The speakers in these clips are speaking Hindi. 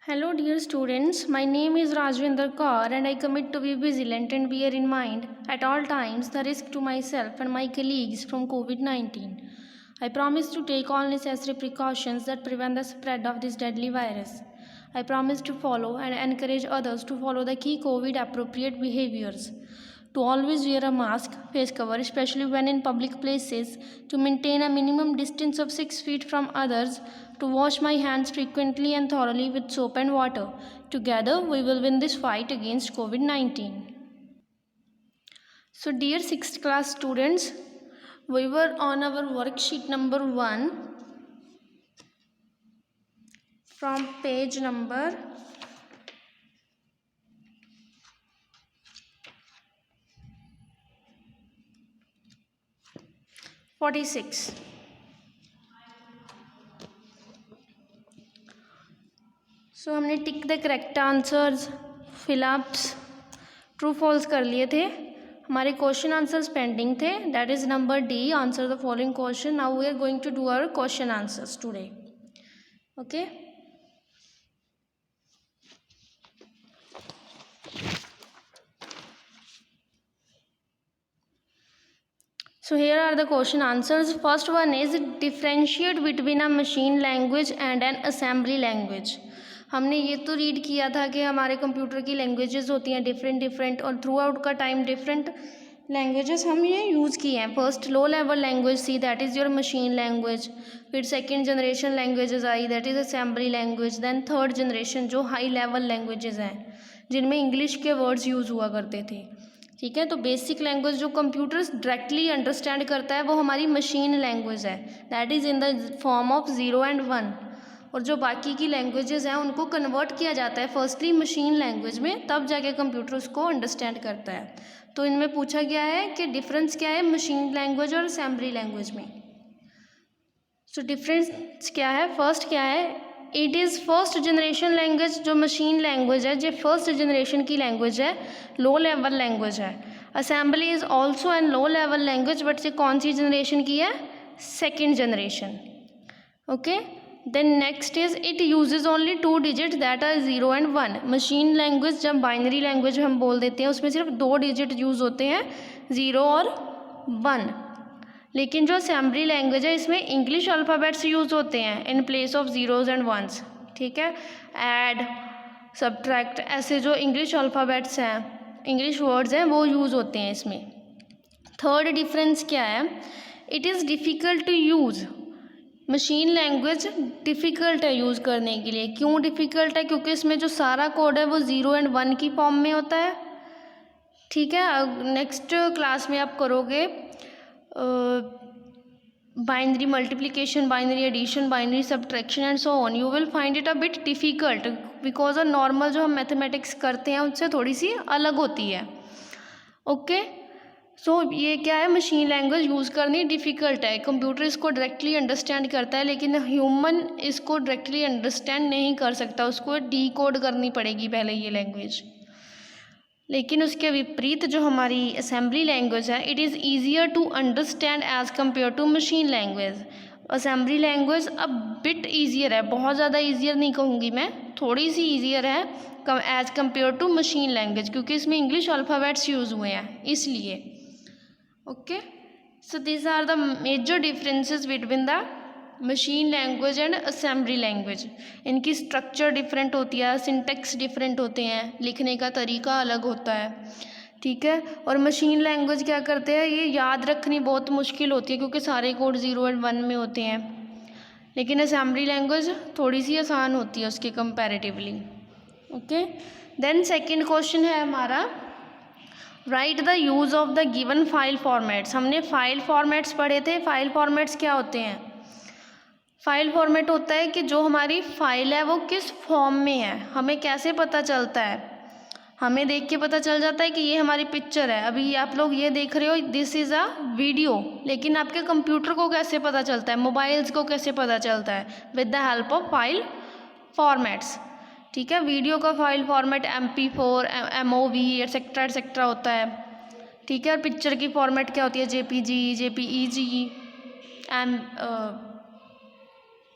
Hello dear students, my name is Rajvinder Kaur and I commit to be vigilant and bear in mind at all times the risk to myself and my colleagues from COVID-19. I promise to take all necessary precautions that prevent the spread of this deadly virus. I promise to follow and encourage others to follow the key COVID appropriate behaviors. To always wear a mask, face cover, especially when in public places, to maintain a minimum distance of 6 feet from others, to wash my hands frequently and thoroughly with soap and water. Together, we will win this fight against COVID-19. So, dear 6th class students, we were on our worksheet number 1 from page number 46. So हमने tick the correct answers, fill ups, true false कर लिए थे. हमारे क्वेश्चन आंसर्स पेंडिंग थे. That is number D. Answer the following question. Now we are going to do our question answers today. Okay. So here are the question answers. First one is differentiate between a machine language and an assembly language. हमने ये तो रीड किया था कि हमारे कंप्यूटर की लैंग्वेजेस होती हैं डिफरेंट और थ्रू आउट का टाइम डिफरेंट लैंग्वेजेस हम ये यूज़ किए हैं. First low level language C, that is your machine language. फिर सेकेंड जनरेशन लैंग्वेजेस आई, that is assembly language. Then third generation जो हाई लेवल लैंग्वेजेस हैं जिनमें इंग्लिश के वर्ड्स यूज़ हुआ करते थे. ठीक है. तो बेसिक लैंग्वेज जो कंप्यूटर डायरेक्टली अंडरस्टैंड करता है वो हमारी मशीन लैंग्वेज है, that is in the form of 0 and 1. और जो बाकी की लैंग्वेजेस हैं उनको कन्वर्ट किया जाता है फर्स्टली मशीन लैंग्वेज में, तब जाके कंप्यूटर उसको अंडरस्टैंड करता है. तो इनमें पूछा गया है कि डिफरेंस क्या है मशीन लैंग्वेज और असेंबली लैंग्वेज में. सो डिफरेंस क्या है, फर्स्ट क्या है, it is first generation language. जो मशीन लैंग्वेज है जो फर्स्ट जनरेशन की लैंग्वेज है, लो लेवल लैंग्वेज है. Assembly is also an low level language, but ये कौन सी जनरेशन की है, second generation. Okay. Then next is it uses only 2 digits that are 0 and 1. Machine language जब बाइनरी लैंग्वेज हम बोल देते हैं उसमें सिर्फ 2 digit यूज़ होते हैं, 0 और 1. लेकिन जो असेंबली लैंग्वेज है इसमें इंग्लिश अल्फ़ाबेट्स यूज़ होते हैं in place of 0s and 1s. ठीक है. ऐड, सब्ट्रैक्ट, ऐसे जो इंग्लिश अल्फ़ाबेट्स हैं, इंग्लिश वर्ड्स हैं, वो यूज़ होते हैं इसमें. थर्ड डिफरेंस क्या है, it is difficult to use. Machine language difficult है यूज़ करने के लिए. क्यों डिफ़िकल्ट है, क्योंकि इसमें जो सारा कोड है वो 0 and 1 की फॉर्म में होता है. ठीक है. नेक्स्ट क्लास में आप करोगे binary multiplication, binary addition, binary subtraction and so on. You will find it a bit difficult because normal जो हम मैथमेटिक्स करते हैं उससे थोड़ी सी अलग होती है. ओके. सो ये क्या है, मशीन लैंग्वेज यूज़ करनी डिफ़िकल्ट है. कंप्यूटर इसको डायरेक्टली अंडरस्टैंड करता है लेकिन ह्यूमन इसको डायरेक्टली अंडरस्टैंड नहीं कर सकता, उसको डीकोड करनी पड़ेगी पहले ये लैंग्वेज. लेकिन उसके विपरीत जो हमारी असेंबली लैंग्वेज है, it is easier to understand as compare to machine language. Assembly language अब बिट ईजियर है, बहुत ज़्यादा ईजियर नहीं कहूँगी मैं, थोड़ी सी ईजियर है as compare to machine language, क्योंकि इसमें इंग्लिश अल्फ़ाबेट्स यूज़ हुए हैं इसलिए. Okay. So this are the major differences between the machine language and assembly language. इनकी स्ट्रक्चर डिफरेंट होती है, सिंटेक्स डिफरेंट होते हैं, लिखने का तरीका अलग होता है. ठीक है. और मशीन लैंग्वेज क्या करते हैं, ये याद रखनी बहुत मुश्किल होती है क्योंकि सारे कोड 0 and 1 में होते हैं. लेकिन असेंबली लैंग्वेज थोड़ी सी आसान होती है उसके comparatively. Okay. Then second question है हमारा, write the use of the given file formats. हमने फाइल फॉर्मेट्स पढ़े थे. फाइल फॉर्मेट्स क्या होते हैं, फाइल फॉर्मेट होता है कि जो हमारी फाइल है वो किस फॉर्म में है. हमें कैसे पता चलता है, हमें देख के पता चल जाता है कि ये हमारी पिक्चर है. अभी आप लोग ये देख रहे हो, दिस इज़ अ वीडियो, लेकिन आपके कंप्यूटर को कैसे पता चलता है, मोबाइल्स को कैसे पता चलता है, with the help of file formats. ठीक है. वीडियो का file format MP4, MOV etcetera होता है. ठीक है. और पिक्चर की फॉर्मेट क्या होती है, JPG, JPEG,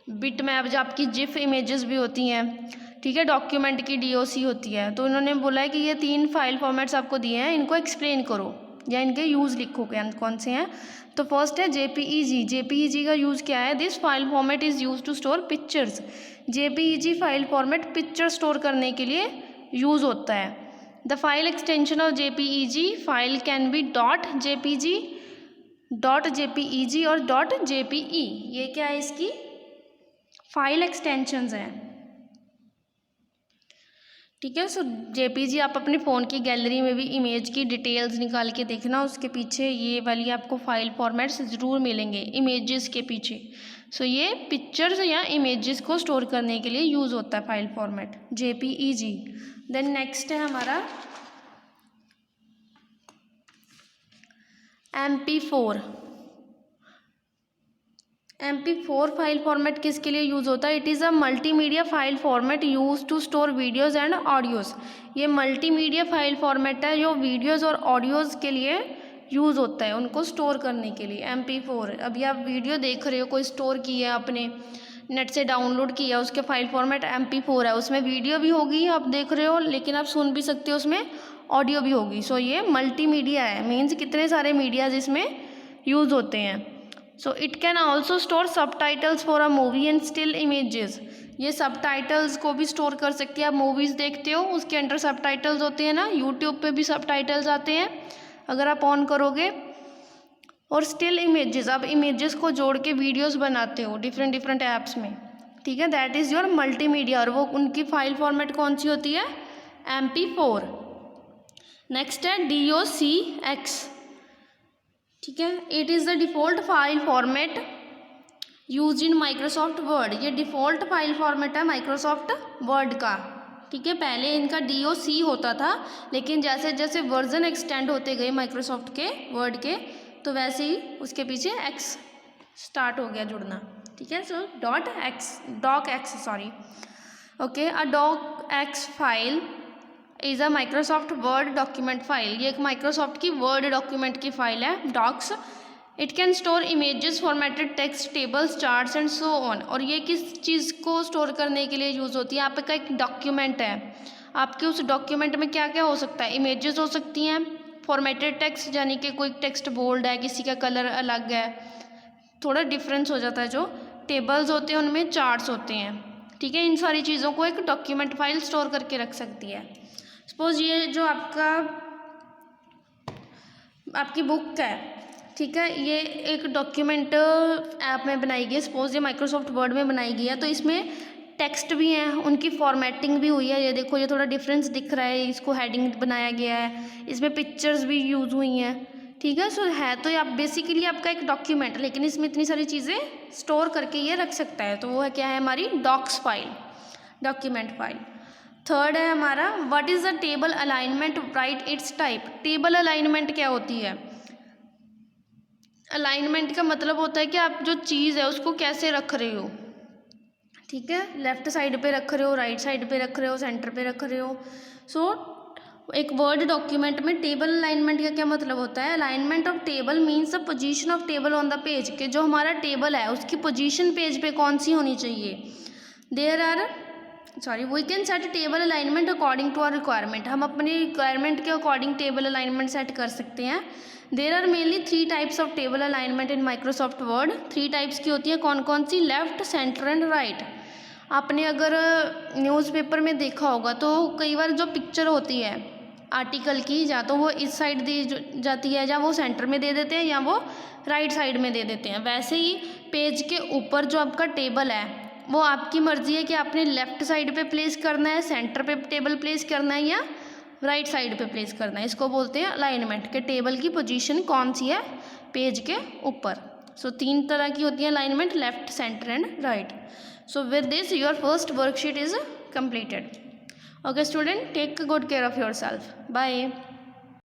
बिट मैप, जो आपकी जिफ इमेजेस भी होती हैं. ठीक है, डॉक्यूमेंट की DOC होती है। तो इन्होंने बोला है कि ये 3 फाइल फॉर्मेट्स आपको दिए हैं, इनको एक्सप्लेन करो या इनके यूज़ लिखो कौन से हैं। तो फर्स्ट है JPEG। JPEG का यूज़ क्या है? This file format is use to store pictures. JPEG file format picture store करने के लिए यूज़ होता है। The file extension of JPEG file can be .jpg, .jpeg और .jpe। ये क्या है? इसकी फाइल एक्सटेंशंस हैं। ठीक है, सो JPG आप अपने फ़ोन की गैलरी में भी इमेज की डिटेल्स निकाल के देखना, उसके पीछे ये वाली आपको फाइल फॉर्मेट्स ज़रूर मिलेंगे इमेजेस के पीछे। सो ये पिक्चर्स या इमेजेस को स्टोर करने के लिए यूज़ होता है file format JPEG। Then next है हमारा MP4। MP4 फाइल फॉर्मेट किसके लिए यूज़ होता है? It is a multimedia file format use to store videos and audios. ये मल्टीमीडिया फाइल फॉर्मेट है जो वीडियोज़ और ऑडियोज़ के लिए यूज़ होता है, उनको स्टोर करने के लिए। MP4 अभी आप वीडियो देख रहे हो, कोई स्टोर किया है आपने, नेट से डाउनलोड किया, उसके फाइल फॉर्मेट MP4 है, उसमें वीडियो भी होगी आप देख रहे हो, लेकिन आप सुन भी सकते हो, उसमें ऑडियो भी होगी। सो ये मल्टीमीडिया है, मीन्स कितने सारे मीडियाज इसमें यूज़ होते हैं। So it can also store subtitles for a movie and still images. ये सबटाइटल्स को भी स्टोर कर सकती है। आप मूवीज़ देखते हो, उसके अंदर सबटाइटल्स होते हैं ना, यूट्यूब पे भी सबटाइटल्स आते हैं अगर आप ऑन करोगे। और स्टिल इमेजेस, आप इमेजेस को जोड़ के वीडियोस बनाते हो डिफरेंट ऐप्स में, ठीक है, दैट इज़ योर मल्टीमीडिया। और वो उनकी फाइल फॉर्मेट कौन सी होती है? MP4। नेक्स्ट है DOCX। ठीक है, it is the default file format use in Microsoft word. ये डिफ़ॉल्ट फाइल फॉर्मेट है माइक्रोसॉफ्ट वर्ड का। ठीक है, पहले इनका DOC होता था, लेकिन जैसे जैसे वर्जन एक्सटेंड होते गए माइक्रोसॉफ्ट के वर्ड के, तो वैसे ही उसके पीछे X स्टार्ट हो गया जुड़ना। ठीक है, so DOCX sorry. Okay, a DOCX file is a Microsoft Word document file. ये एक माइक्रोसॉफ्ट की वर्ड डॉक्यूमेंट की फाइल है docx. It can store images, formatted text, tables, charts and so on. और ये किस चीज़ को स्टोर करने के लिए यूज़ होती है? आपका एक डॉक्यूमेंट है, आपके उस डॉक्यूमेंट में क्या क्या हो सकता है? इमेजेस हो सकती हैं, फॉर्मेटेड टेक्स्ट यानी कि कोई टेक्स्ट बोल्ड है, किसी का कलर अलग है, थोड़ा डिफरेंस हो जाता है, जो टेबल्स होते हैं उनमें चार्ट्स होते हैं। ठीक है, इन सारी चीज़ों को एक डॉक्यूमेंट फाइल स्टोर करके रख सकती है। सपोज ये जो आपकी बुक है, ठीक है, ये एक डॉक्यूमेंट ऐप में बनाई गई है। सपोज ये माइक्रोसॉफ्ट वर्ड में बनाई गई है, तो इसमें टेक्स्ट भी हैं, उनकी फॉर्मेटिंग भी हुई है। ये देखो, ये थोड़ा डिफरेंस दिख रहा है, इसको हेडिंग बनाया गया है, इसमें पिक्चर्स भी यूज़ हुई हैं। ठीक है, सो है तो ये आप बेसिकली आपका एक डॉक्यूमेंट, लेकिन इसमें इतनी सारी चीज़ें स्टोर करके ये रख सकता है। तो वो है क्या है? हमारी docx file, document file. Third है हमारा what is the table alignment, write its type. Table alignment क्या होती है? अलाइनमेंट का मतलब होता है कि आप जो चीज़ है उसको कैसे रख रहे हो। ठीक है, लेफ्ट साइड पे रख रहे हो, राइट साइड पे रख रहे हो, सेंटर पे रख रहे हो। सो एक वर्ड डॉक्यूमेंट में टेबल अलाइनमेंट का क्या मतलब होता है? Alignment of table means the position of table on the page, कि जो हमारा टेबल है उसकी पोजीशन पेज पे कौन सी होनी चाहिए। We can set table alignment according to our requirement. हम अपनी रिक्वायरमेंट के अकॉर्डिंग टेबल अलाइनमेंट सेट कर सकते हैं। There are mainly 3 types of table alignment in Microsoft Word. 3 types की होती है, कौन कौन सी? Left, centre and right. आपने अगर न्यूज़पेपर में देखा होगा तो कई बार जो पिक्चर होती है आर्टिकल की, या तो वो इस साइड दी जाती है, या वो सेंटर में दे देते हैं, या वो राइट साइड में दे देते हैं। वैसे ही पेज के ऊपर जो आपका टेबल है वो आपकी मर्जी है कि आपने लेफ़्ट साइड पे प्लेस करना है, सेंटर पे टेबल प्लेस करना है, या राइट साइड पे प्लेस करना है। इसको बोलते हैं अलाइनमेंट, के टेबल की पोजीशन कौन सी है पेज के ऊपर। सो 3 तरह की होती है alignment, left, centre and right. So with this your first worksheet is completed. Okay student, take good care of yourself. Bye.